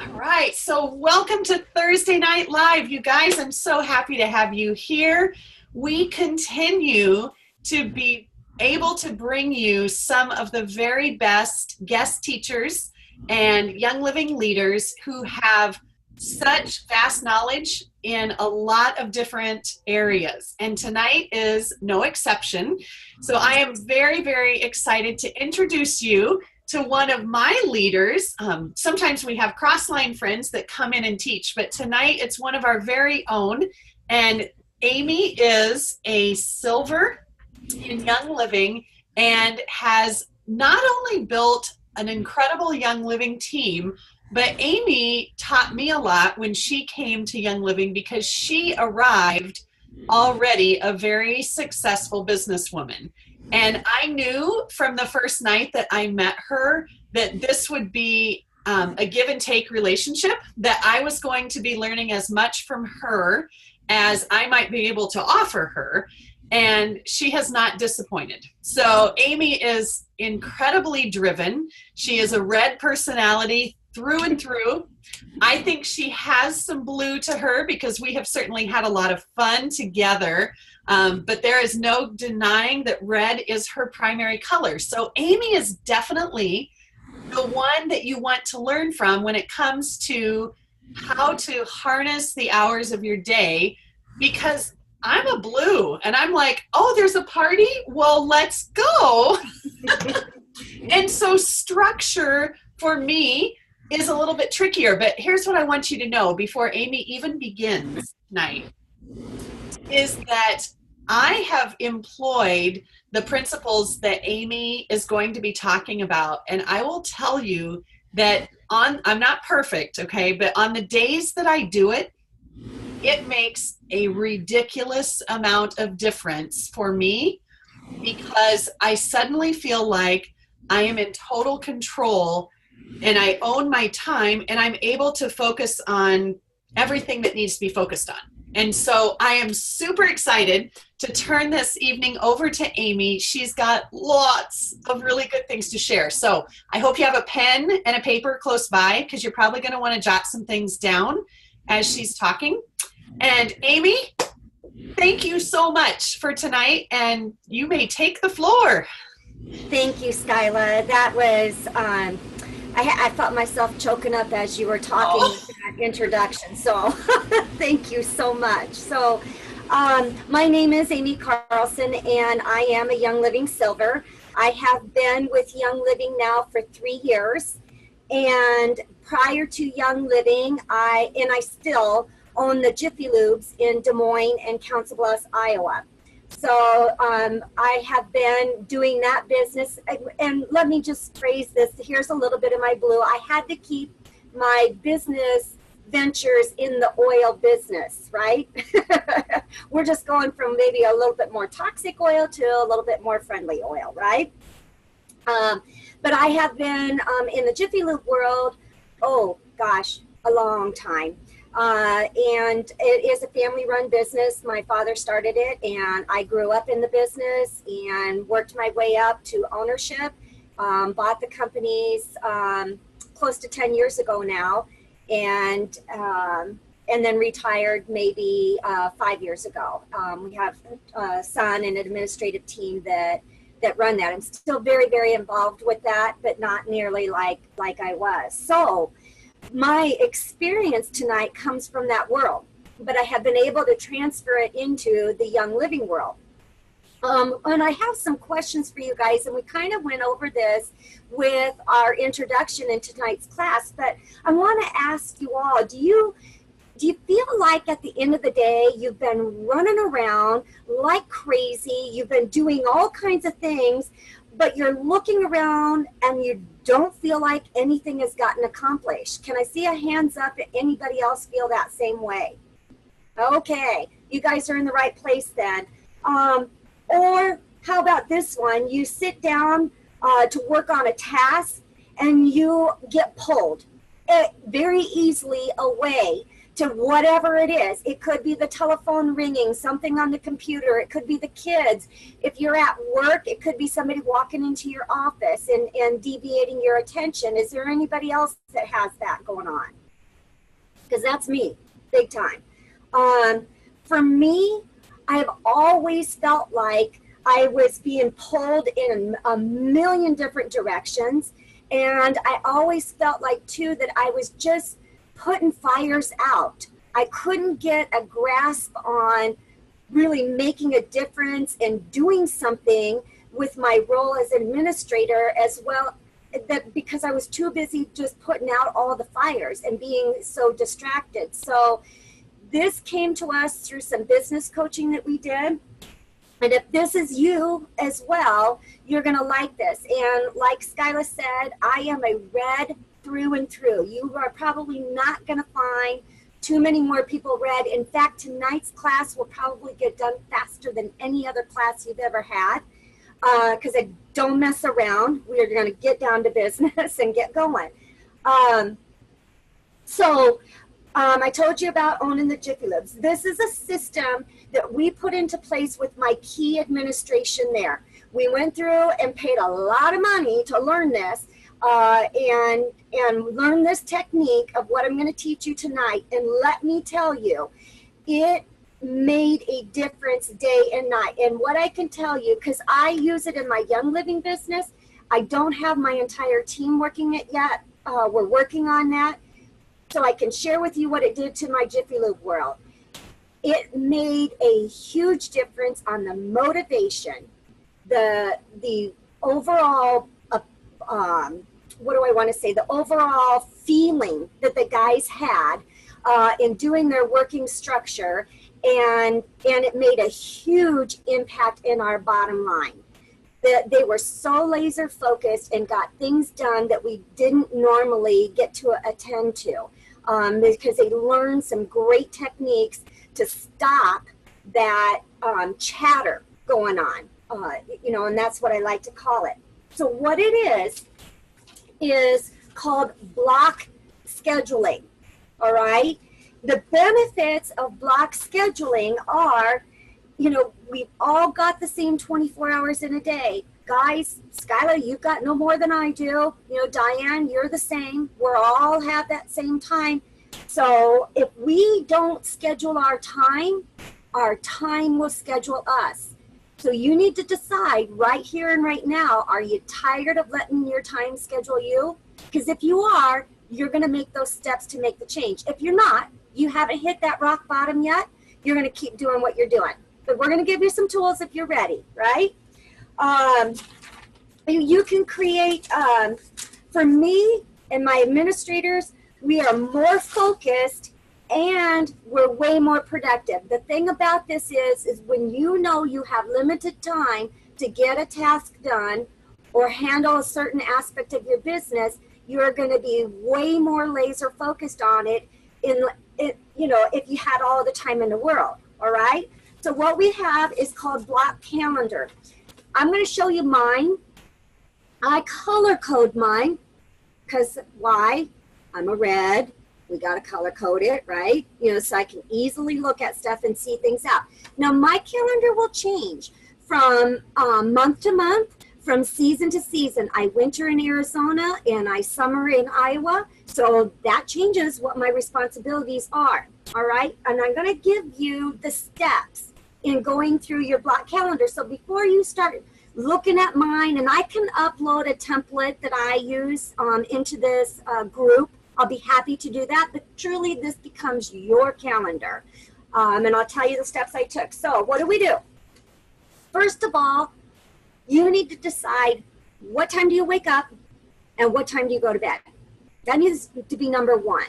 All right, so welcome to Thursday Night Live, you guys. I'm so happy to have you here. We continue to be able to bring you some of the very best guest teachers and young living leaders who have such vast knowledge in a lot of different areas. And tonight is no exception. So I am very, very excited to introduce you to one of my leaders. Sometimes we have cross-line friends that come in and teach, but tonight it's one of our very own. And Amy is a silver in Young Living and has not only built an incredible Young Living team, but Amy taught me a lot when she came to Young Living because she arrived already a very successful businesswoman. And I knew from the first night that I met her that this would be a give and take relationship, that I was going to be learning as much from her as I might be able to offer her. And she has not disappointed. So Amy is incredibly driven. She is a red personality through and through. I think she has some blue to her because we have certainly had a lot of fun together. But there is no denying that red is her primary color. So Amy is definitely the one that you want to learn from when it comes to how to harness the hours of your day, because I'm a blue and I'm like, oh, there's a party? Well, let's go. And so structure for me is a little bit trickier, but here's what I want you to know before Amy even begins tonight, is that I have employed the principles that Amy is going to be talking about, and I will tell you that I'm not perfect, okay, but on the days that I do it, it makes a ridiculous amount of difference for me because I suddenly feel like I am in total control and I own my time and I'm able to focus on everything that needs to be focused on. And so I am super excited to turn this evening over to Amy. She's got lots of really good things to share. So I hope you have a pen and a paper close by because you're probably going to want to jot some things down as she's talking. And Amy, thank you so much for tonight, and you may take the floor. Thank you, Skyla. That was, I felt myself choking up as you were talking with that introduction. So thank you so much. So my name is Amy Carlson, and I am a Young Living Silver. I have been with Young Living now for 3 years. And prior to Young Living, I still own the Jiffy Lubes in Des Moines and Council Bluffs, Iowa. So I have been doing that business, and let me just phrase this. Here's a little bit of my blue. I had to keep my business ventures in the oil business, right? We're just going from maybe a little bit more toxic oil to a little bit more friendly oil, right? But I have been in the Jiffy Lube world, oh gosh, a long time. And it is a family-run business. My father started it, and I grew up in the business and worked my way up to ownership. Bought the companies close to 10 years ago now, and then retired maybe 5 years ago. We have a son and an administrative team that run that. I'm still very, very involved with that, but not nearly like I was. So my experience tonight comes from that world, but I have been able to transfer it into the Young Living world. And I have some questions for you guys, and we kind of went over this with our introduction in tonight's class, but I want to ask you all, do you feel like at the end of the day, you've been running around like crazy, you've been doing all kinds of things, but you're looking around and you don't feel like anything has gotten accomplished? Can I see a hands up if anybody else feel that same way? Okay, you guys are in the right place then. Or how about this one? You sit down to work on a task and you get pulled very easily away to whatever it is. It could be the telephone ringing, something on the computer. It could be the kids. If you're at work, it could be somebody walking into your office and deviating your attention. Is there anybody else that has that going on? because that's me, big time. For me, I have always felt like I was being pulled in a million different directions. And I always felt like, too, that I was just putting fires out. I couldn't get a grasp on really making a difference and doing something with my role as administrator as well, that because I was too busy just putting out all the fires and being so distracted. So this came to us through some business coaching that we did. And if this is you as well, you're going to like this. And like Skyla said, I am a red through and through. You are probably not going to find too many more people red. In fact, tonight's class will probably get done faster than any other class you've ever had, because I don't mess around. We are going to get down to business and get going. I told you about owning the Jiffy Lubes. This is a system that we put into place with my key administration there. We went through and paid a lot of money to learn this and learn this technique of what I'm going to teach you tonight. And let me tell you, it made a difference day and night. And what I can tell you, because I use it in my Young Living business, I don't have my entire team working it yet. We're working on that. So I can share with you what it did to my Jiffy Lube world. It made a huge difference on the motivation, the overall, the overall feeling that the guys had in doing their working structure, and it made a huge impact in our bottom line. They were so laser focused and got things done that we didn't normally get to attend to, because they learned some great techniques to stop that chatter going on, and that's what I like to call it. So what it is called block scheduling, all right? The benefits of block scheduling are, we've all got the same 24 hours in a day. Guys, Skyla, you've got no more than I do. Diane, you're the same. We're all have that same time. So if we don't schedule our time will schedule us. So you need to decide right here and right now, are you tired of letting your time schedule you? Because if you are, you're going to make those steps to make the change. If you're not, you haven't hit that rock bottom yet, you're going to keep doing what you're doing. But we're going to give you some tools if you're ready, right? You can create, for me and my administrators, we are more focused and we're way more productive. The thing about this is when you know you have limited time to get a task done or handle a certain aspect of your business, you're going to be way more laser focused on it if you had all the time in the world, all right? So what we have is called block calendar. I'm going to show you mine. I color code mine because why? I'm a red. We got to color code it, right? So I can easily look at stuff and see things out. Now my calendar will change from month to month, from season to season. I winter in Arizona and I summer in Iowa. So that changes what my responsibilities are, all right? And I'm going to give you the steps in going through your block calendar. So before you start looking at mine, and I can upload a template that I use into this group, I'll be happy to do that, but truly this becomes your calendar. And I'll tell you the steps I took. So what do? First of all, you need to decide what time do you wake up and what time do you go to bed. That needs to be number one.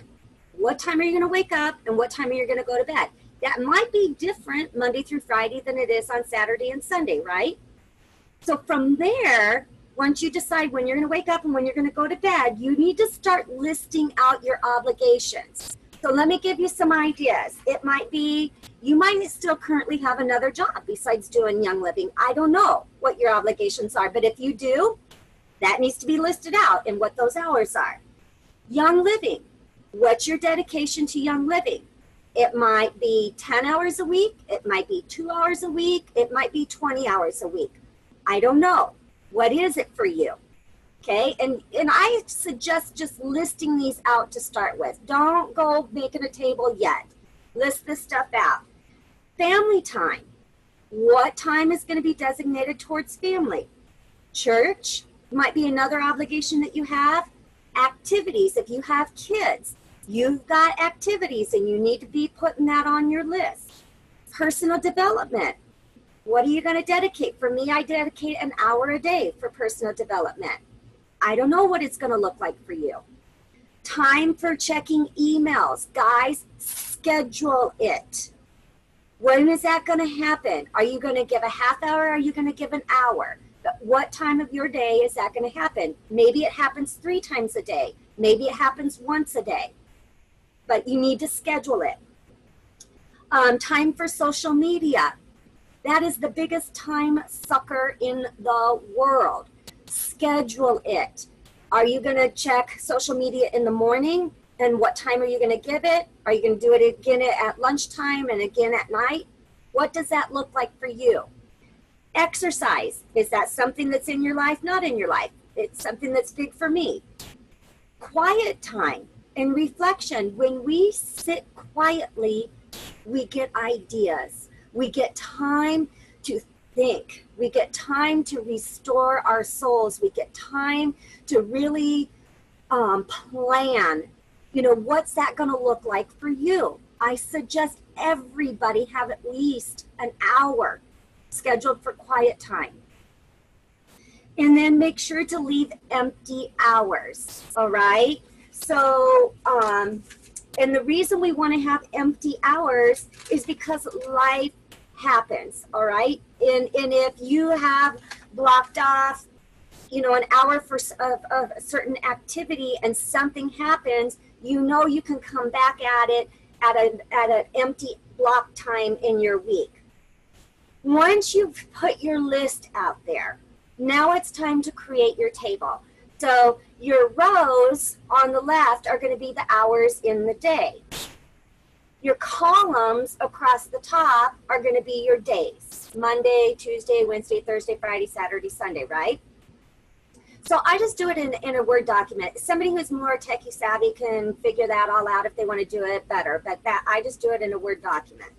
What time are you going to wake up and what time are you going to go to bed? That might be different Monday through Friday than it is on Saturday and Sunday, right? So from there, once you decide when you're going to wake up and when you're going to go to bed, you need to start listing out your obligations. So let me give you some ideas. It might be, you might still currently have another job besides doing Young Living. I don't know what your obligations are, but if you do, that needs to be listed out and what those hours are. Young Living, what's your dedication to Young Living? It might be 10 hours a week. It might be 2 hours a week. It might be 20 hours a week. I don't know. What is it for you? Okay, and I suggest just listing these out to start with. Don't go making a table yet. List this stuff out. Family time. What time is going to be designated towards family? Church might be another obligation that you have. Activities. If you have kids, you've got activities and you need to be putting that on your list. Personal development. What are you going to dedicate? For me, I dedicate an hour a day for personal development. I don't know what it's going to look like for you. Time for checking emails. Guys, schedule it. When is that going to happen? Are you going to give a half hour? Or are you going to give an hour? What time of your day is that going to happen? Maybe it happens 3 times a day. Maybe it happens once a day. But you need to schedule it. Time for social media. That is the biggest time sucker in the world. Schedule it. Are you going to check social media in the morning? And what time are you going to give it? Are you going to do it again at lunchtime and again at night? What does that look like for you? Exercise. Is that something that's in your life? Not in your life. It's something that's big for me. Quiet time and reflection. When we sit quietly, we get ideas. We get time to think. We get time to restore our souls. We get time to really plan. You know, what's that going to look like for you? I suggest everybody have at least an hour scheduled for quiet time. And then make sure to leave empty hours, all right? So, and the reason we want to have empty hours is because life happens, all right? And if you have blocked off, you know, an hour for of a certain activity and something happens, you know you can come back at it at an empty block time in your week. Once you've put your list out there, now it's time to create your table. So your rows on the left are going to be the hours in the day. Your columns across the top are going to be your days. Monday, Tuesday, Wednesday, Thursday, Friday, Saturday, Sunday, right? So I just do it in a Word document. Somebody who's more techie savvy can figure that all out if they want to do it better, but that I just do it in a Word document.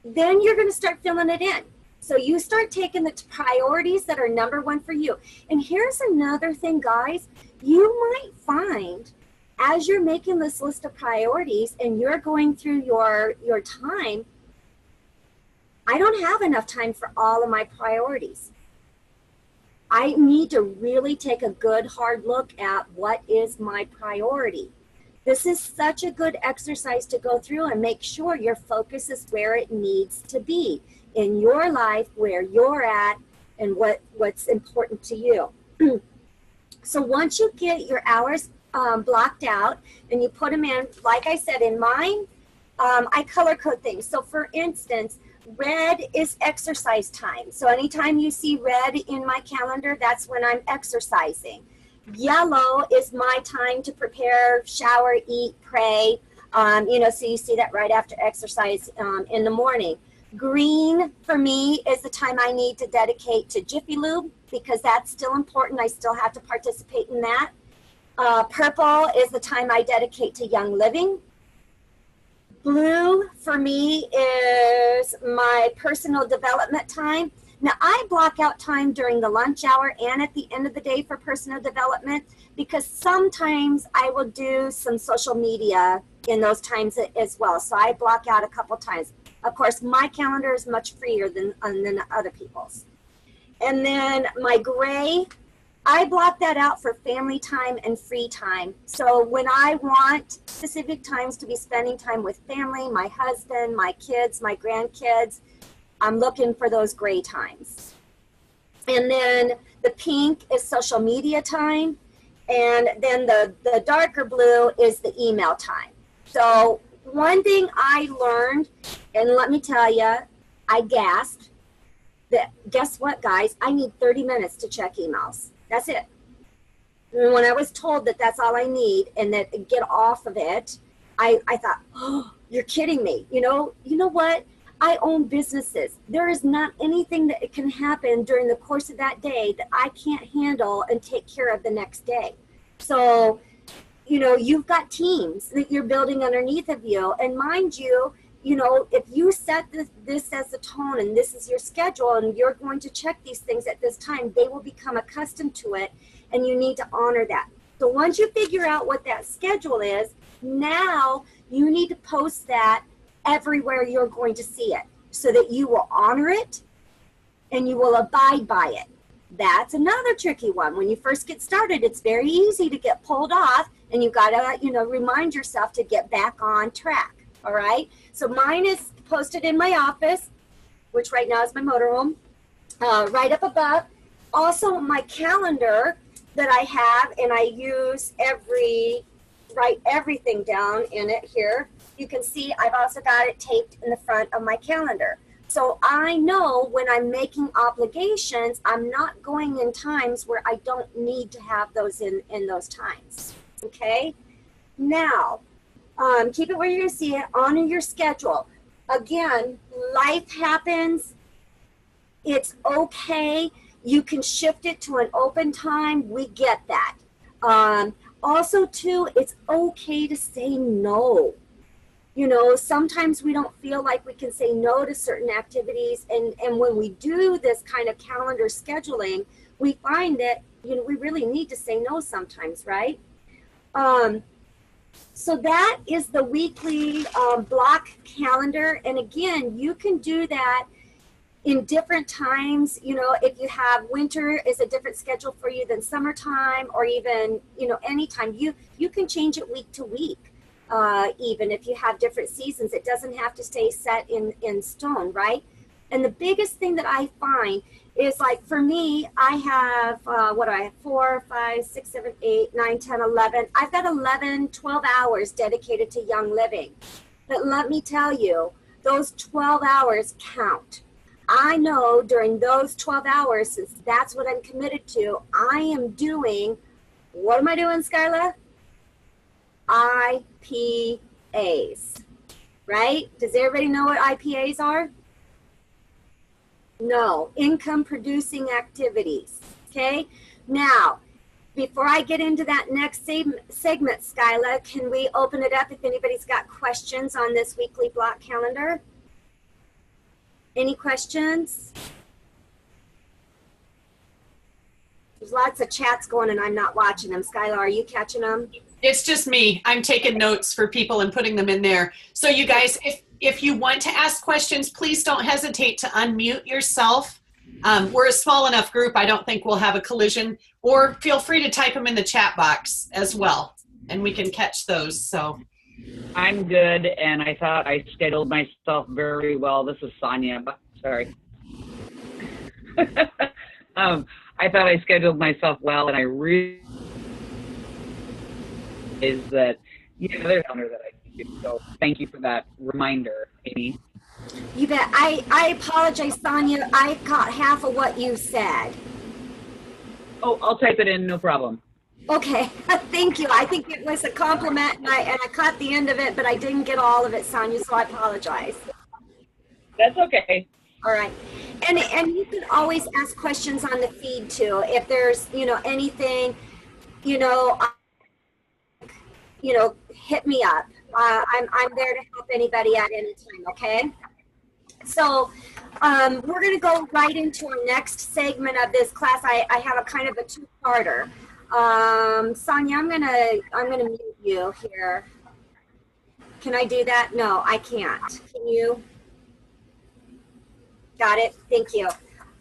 Then you're going to start filling it in. So you start taking the priorities that are number one for you. And here's another thing, guys. You might find as you're making this list of priorities and you're going through your time, I don't have enough time for all of my priorities. I need to really take a good hard look at what is my priority. This is such a good exercise to go through and make sure your focus is where it needs to be in your life, where you're at, and what's important to you. So once you get your hours blocked out and you put them in, like I said, in mine, I color code things. So for instance, red is exercise time. So anytime you see red in my calendar, that's when I'm exercising. Yellow is my time to prepare, shower, eat, pray. So you see that right after exercise in the morning. Green for me is the time I need to dedicate to Jiffy Lube because that's still important. I still have to participate in that. Purple is the time I dedicate to Young Living. Blue for me is my personal development time. Now I block out time during the lunch hour and at the end of the day for personal development because sometimes I will do some social media in those times as well. So I block out a couple times. Of course, my calendar is much freer than other people's. And then my gray, I block that out for family time and free time. So when I want specific times to be spending time with family, my husband, my kids, my grandkids, I'm looking for those gray times. And then the pink is social media time. And then the darker blue is the email time. So one thing I learned, and let me tell you, I gasped, that guess what, guys? I need 30 minutes to check emails. That's it. And when I was told that that's all I need and that get off of it, I thought, oh, you're kidding me. You know what? I own businesses. There is not anything that can happen during the course of that day that I can't handle and take care of the next day. So, you've got teams that you're building underneath of you. And mind you, if you set this as the tone and this is your schedule and you're going to check these things at this time, they will become accustomed to it, and you need to honor that. So once you figure out what that schedule is, now you need to post that everywhere you're going to see it so that you will honor it and you will abide by it. That's another tricky one. When you first get started, it's very easy to get pulled off, and you got to, remind yourself to get back on track. All right. So mine is posted in my office, which right now is my motorhome, right up above. Also my calendar that I have, and I use write everything down in it here. You can see I've also got it taped in the front of my calendar. So I know when I'm making obligations, I'm not going in times where I don't need to have those in those times. Okay. Now, keep it where you're going to see it. Honor your schedule. Again, life happens. It's okay. You can shift it to an open time. We get that. Also, too, it's okay to say no. Sometimes we don't feel like we can say no to certain activities. And when we do this kind of calendar scheduling, we find that, we really need to say no sometimes, right? So that is the weekly block calendar. And again, you can do that in different times. If you have winter is a different schedule for you than summertime, or even, anytime. You can change it week to week. Even if you have different seasons, it doesn't have to stay set in stone, right? And the biggest thing that I find is, like, for me, I have, 4, 5, 6, 7, 8, 9, 10, 11. I've got 11, 12 hours dedicated to Young Living. But let me tell you, those 12 hours count. I know during those 12 hours, since that's what I'm committed to, I am doing, what am I doing, Skyla? IPAs, right? Does everybody know what IPAs are? No, income producing activities. Okay. Now, before I get into that next segment, Skyla, can we open it up if anybody's got questions on this weekly block calendar? Any questions? There's lots of chats going and I'm not watching them. Skyla, are you catching them? It's just me. I'm taking notes for people and putting them in there. So you guys, if you want to ask questions, please don't hesitate to unmute yourself. We're a small enough group, I don't think we'll have a collision. Or feel free to type them in the chat box as well, and we can catch those. So I'm good, and I thought I scheduled myself very well. This is Sonia. Sorry. I thought I scheduled myself well, and I really is that, there's honor that I can do. So thank you for that reminder, Amy. You bet. I apologize, Sonia. I caught half of what you said. Oh, I'll type it in, no problem. Okay, thank you. I think it was a compliment, and I caught the end of it, but I didn't get all of it, Sonia, so I apologize. That's okay. All right. And you can always ask questions on the feed, too. If there's, anything, hit me up. I'm there to help anybody at any time, okay? So we're going to go right into our next segment of this class. I have a kind of a two-parter. Sonia, I'm gonna mute you here. Can I do that? No, I can't. Can you? Got it. Thank you.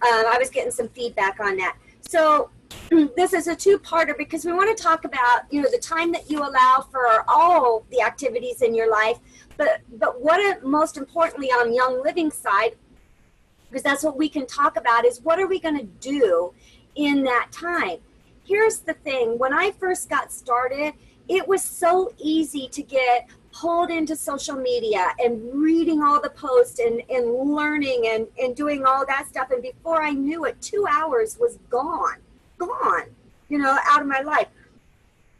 I was getting some feedback on that. So this is a two-parter because we want to talk about, the time that you allow for all the activities in your life, but what most importantly on Young Living side, because that's what we can talk about, is what are we going to do in that time? Here's the thing. When I first got started, it was so easy to get pulled into social media and reading all the posts and learning and doing all that stuff. And before I knew it, 2 hours was gone, out of my life.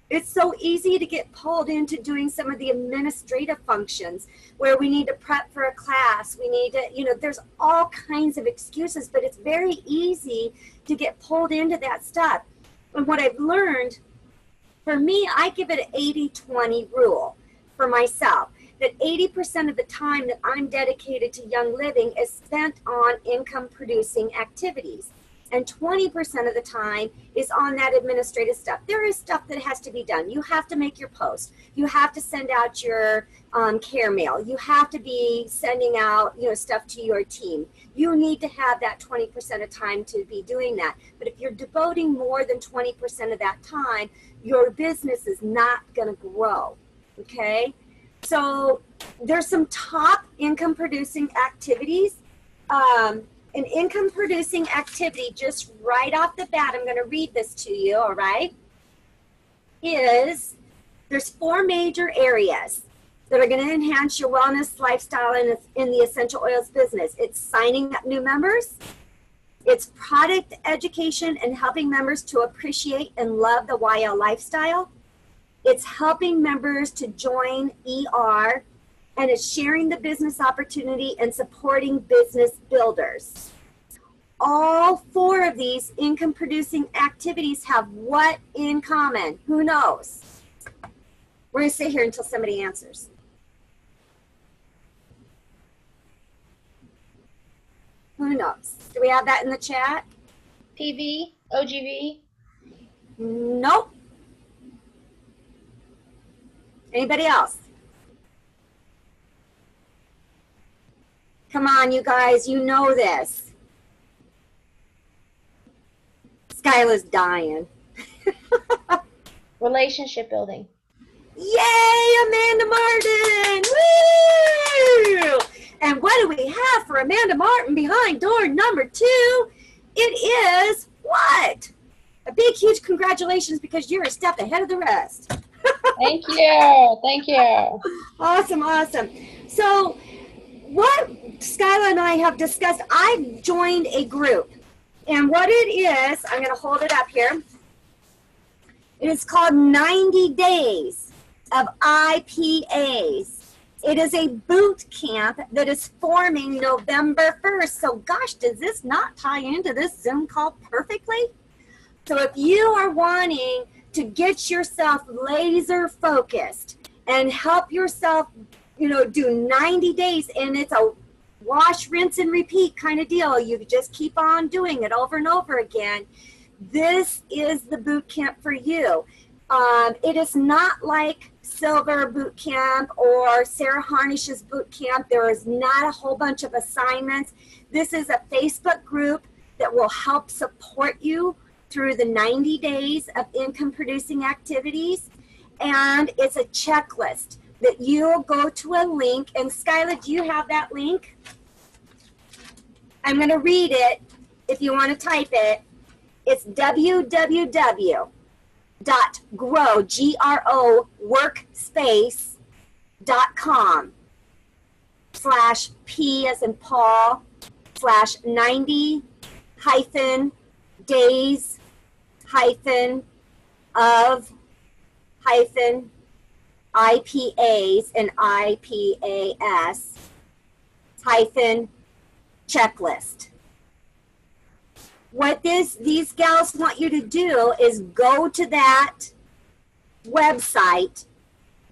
It's so easy to get pulled into doing some of the administrative functions where we need to prep for a class. We need to, there's all kinds of excuses, but it's very easy to get pulled into that stuff. And what I've learned, for me, I give it an 80-20 rule for myself, that 80% of the time that I'm dedicated to Young Living is spent on income producing activities. And 20% of the time is on that administrative stuff. There is stuff that has to be done. You have to make your post. You have to send out your care mail. You have to be sending out, stuff to your team. You need to have that 20% of time to be doing that. But if you're devoting more than 20% of that time, your business is not going to grow. Okay? So there's some top income producing activities. An income producing activity, just right off the bat, I'm going to read this to you, all right, there's 4 major areas that are going to enhance your wellness lifestyle in the essential oils business. It's signing up new members. It's product education and helping members to appreciate and love the YL lifestyle. It's helping members to join ER, and it's sharing the business opportunity and supporting business builders. All 4 of these income producing activities have what in common? Who knows? We're going to sit here until somebody answers. Who knows? Do we have that in the chat? PV, OGV. Nope. Anybody else? Come on, you guys, you know this. Skyla's dying. Relationship building. Yay, Amanda Martin! Woo! And what do we have for Amanda Martin behind door number 2? It is what? A big, huge congratulations, because you're a step ahead of the rest. Thank you. Thank you. Awesome, awesome. So what Skyla and I have discussed, I've joined a group. And what it is, I'm going to hold it up here. It is called 90 Days of IPAs. It is a boot camp that is forming November 1st. So gosh, does this not tie into this Zoom call perfectly? So if you are wanting to get yourself laser focused and help yourself, do 90 days, and it's a wash, rinse, and repeat kind of deal. You just keep on doing it over and over again. This is the boot camp for you. It is not like Silver Boot Camp or Sarah Harnish's boot camp. There is not a whole bunch of assignments. This is a Facebook group that will help support you through the 90 days of income producing activities. And it's a checklist that you'll go to a link. And Skyla, do you have that link? I'm going to read it if you want to type it. It's www.growworkspace.com/P as in Paul /90 days of IPAs and IPAS checklist. What these gals want you to do is go to that website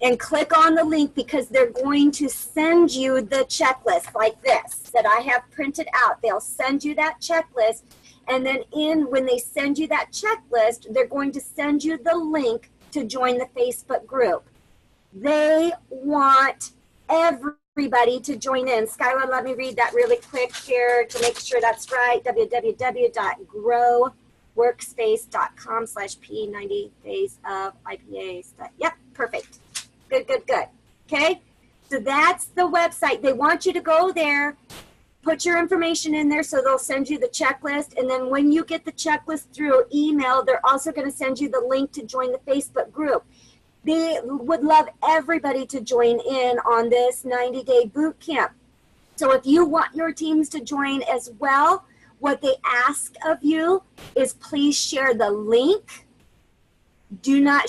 and click on the link, because they're going to send you the checklist like this that I have printed out. They'll send you that checklist, and then when they send you that checklist, they're going to send you the link to join the Facebook group. They want everybody to join in. Skylar, let me read that really quick here to make sure that's right. www.growworkspace.com/P90 days of IPAs. Yep, perfect. Good. Okay, so that's the website. They want you to go there, put your information in there, so they'll send you the checklist. And then when you get the checklist through email, they're also going to send you the link to join the Facebook group. They would love everybody to join in on this 90-day boot camp. So if you want your teams to join as well, what they ask of you is please share the link Do not,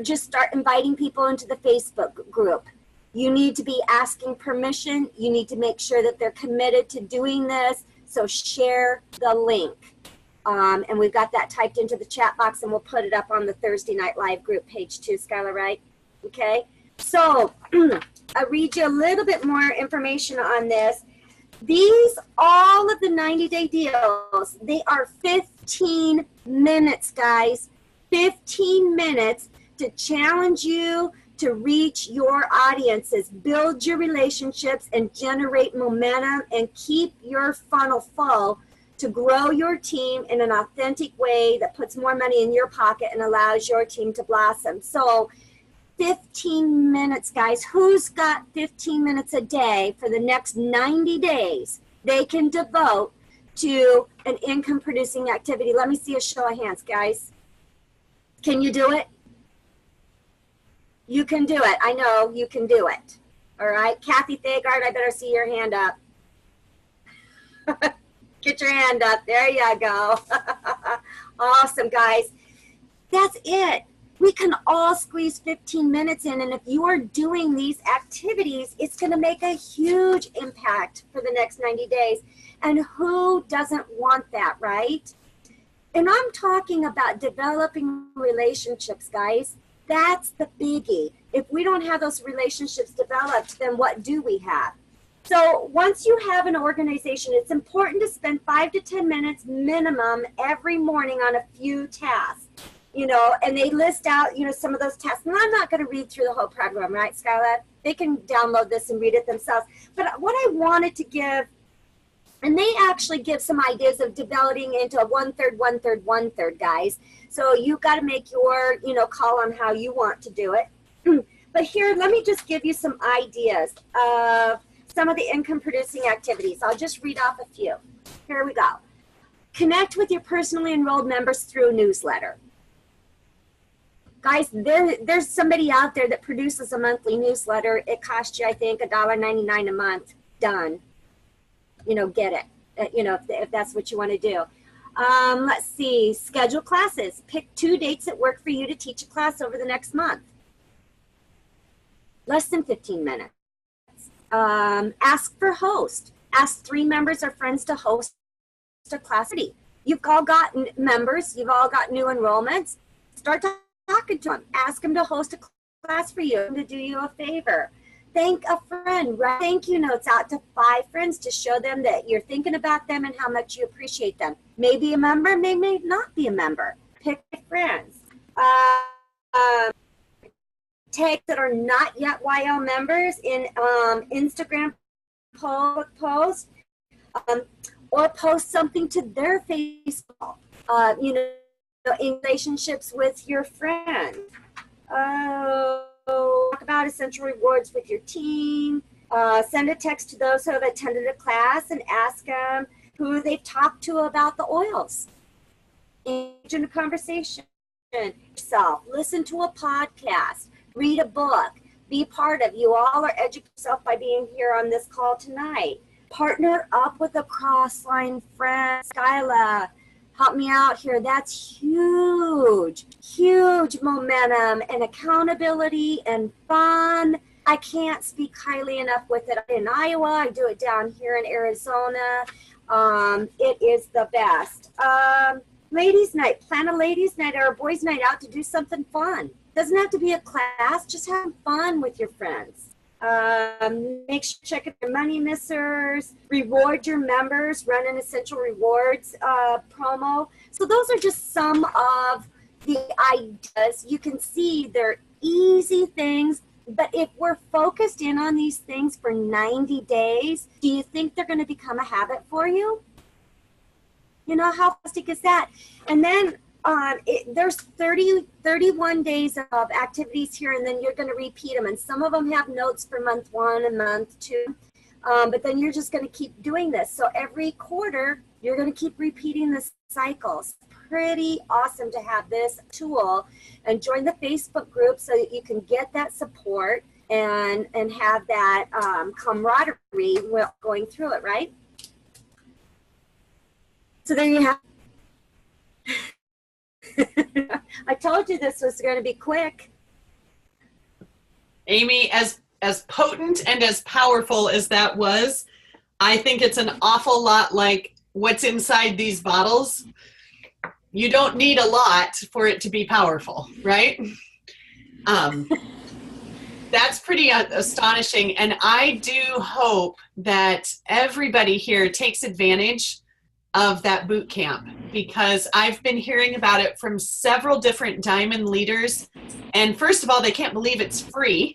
just start inviting people into the Facebook group. You need to be asking permission. You need to make sure that they're committed to doing this. So share the link. And we've got that typed into the chat box, and we'll put it up on the Thursday Night Live group page too, Skylar, right? Okay. So I'll read you a little bit more information on this. These, all of the 90-day deals, they are 15 minutes, guys. 15 minutes to challenge you to reach your audiences, build your relationships, and generate momentum, and keep your funnel full to grow your team in an authentic way that puts more money in your pocket and allows your team to blossom. So 15 minutes, guys. Who's got 15 minutes a day for the next 90 days they can devote to an income producing activity? Let me see a show of hands, guys. Can you do it? You can do it. I know you can do it. All right. Kathy Thagard, I better see your hand up. Get your hand up. There you go. Awesome, guys. That's it. We can all squeeze 15 minutes in. And if you are doing these activities, it's going to make a huge impact for the next 90 days. And who doesn't want that, right? And I'm talking about developing relationships, guys. That's the biggie. If we don't have those relationships developed, then what do we have? So once you have an organization, it's important to spend 5 to 10 minutes minimum every morning on a few tasks, and they list out, some of those tasks. And I'm not going to read through the whole program, right, Skylar? They can download this and read it themselves. But what I wanted to give, and they actually give some ideas of developing into a 1/3, 1/3, 1/3, guys. So you got to make your, call on how you want to do it. But here, let me just give you some ideas of some of the income producing activities. I'll just read off a few. Here we go. Connect with your personally enrolled members through a newsletter. Guys, there's somebody out there that produces a monthly newsletter. It costs you, I think, $1.99 a month. Done. Get it. If that's what you want to do. Let's see. Schedule classes. Pick 2 dates that work for you to teach a class over the next month. Less than 15 minutes. Ask for host. Ask 3 members or friends to host a class. You've all got members. You've all got new enrollments. Start talking to them. Ask them to host a class for you, to do you a favor. Thank a friend. Write thank you notes out to 5 friends to show them that you're thinking about them and how much you appreciate them. Maybe a member, may not be a member. Pick friends. Tags that are not yet YL members in Instagram post, or post something to their Facebook. In relationships with your friends. Talk about essential rewards with your team. Send a text to those who have attended a class and ask them who they've talked to about the oils. Engage in a conversation. Yourself. Listen to a podcast. Read a book. Be part of. You all are educating yourself by being here on this call tonight. Partner up with a cross-line friend. Skyla, help me out here. That's huge. Huge momentum and accountability and fun. I can't speak highly enough with it in Iowa. I do it down here in Arizona. It is the best. Ladies' night. Plan a ladies' night or a boys' night out to do something fun. Doesn't have to be a class. Just have fun with your friends. Make sure to check out your money missers. Reward your members. Run an essential rewards promo. So those are just some of the ideas. You can see they're easy things. But if we're focused in on these things for 90 days, do you think they're going to become a habit for you? How fantastic is that? And then there's 31 days of activities here, and then you're going to repeat them. And some of them have notes for month 1 and month 2. But then you're just going to keep doing this. So every quarter, you're going to keep repeating this cycles. Pretty awesome to have this tool, and join the Facebook group so that you can get that support and have that camaraderie going through it, right? So there you have I told you this was going to be quick. Amy, as potent and as powerful as that was, I think it's an awful lot like what's inside these bottles. You don't need a lot for it to be powerful, right? That's pretty astonishing. And I do hope that everybody here takes advantage of that boot camp, because I've been hearing about it from several different diamond leaders. And first of all, they can't believe it's free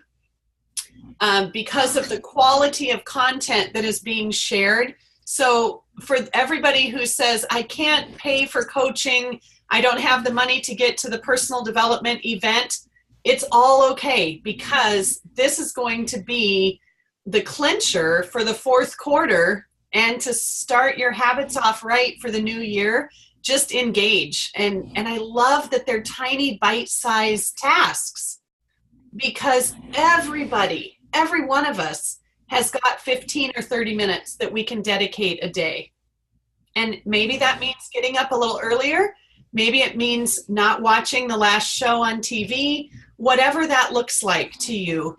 because of the quality of content that is being shared. So for everybody who says, I can't pay for coaching, I don't have the money to get to the personal development event, it's all okay, because this is going to be the clincher for the fourth quarter. And to start your habits off right for the new year, just engage. And I love that they're tiny bite-sized tasks, because every one of us has got 15 or 30 minutes that we can dedicate a day. And maybe that means getting up a little earlier. Maybe it means not watching the last show on TV. Whatever that looks like to you,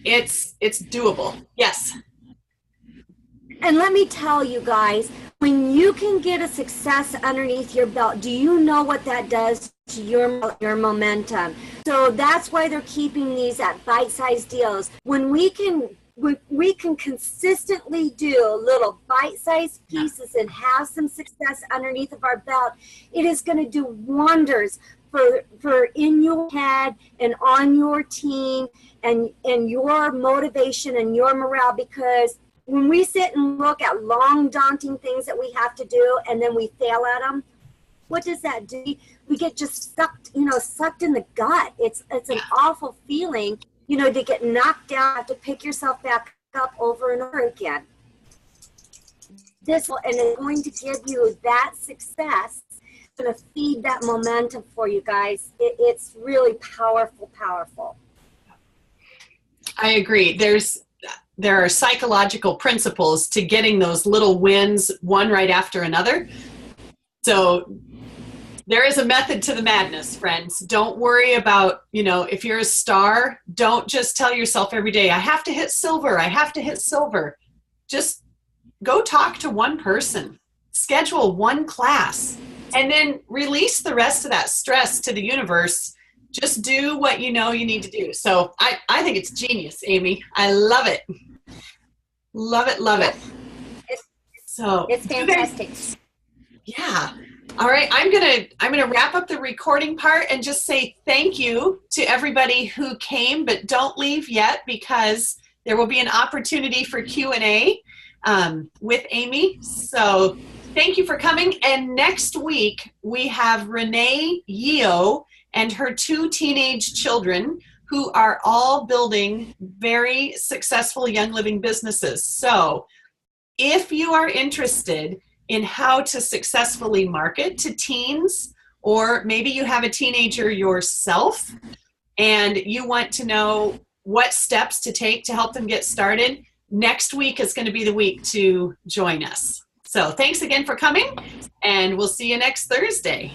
it's doable. Yes. And let me tell you guys, when you can get a success underneath your belt, do you know what that does to your momentum? So that's why they're keeping these at bite-sized deals. When we can consistently do little bite-sized pieces and have some success underneath of our belt, it is going to do wonders for in your head and on your team and your motivation and your morale. Because when we sit and look at long, daunting things that we have to do and then we fail at them, what does that do? We get just sucked in the gut. It's an awful feeling, to get knocked down, have to pick yourself back up over and over again. And it's going to give you that success. It's going to feed that momentum for you guys. It's really powerful. I agree. There are psychological principles to getting those little wins, one right after another. So there is a method to the madness, friends. Don't worry about, if you're a star, don't just tell yourself every day, I have to hit silver. Just go talk to one person, schedule one class, and then release the rest of that stress to the universe. Just do what you need to do. So I think it's genius, Amy. I love it. Love it. It's fantastic. Yeah. All right. I'm gonna wrap up the recording part and just say thank you to everybody who came, but don't leave yet, because there will be an opportunity for Q&A with Amy. So thank you for coming. And next week we have Renee Yeo and her 2 teenage children, who are all building very successful Young Living businesses. So if you are interested in how to successfully market to teens, or maybe you have a teenager yourself and you want to know what steps to take to help them get started, next week is going to be the week to join us. So thanks again for coming, and we'll see you next Thursday.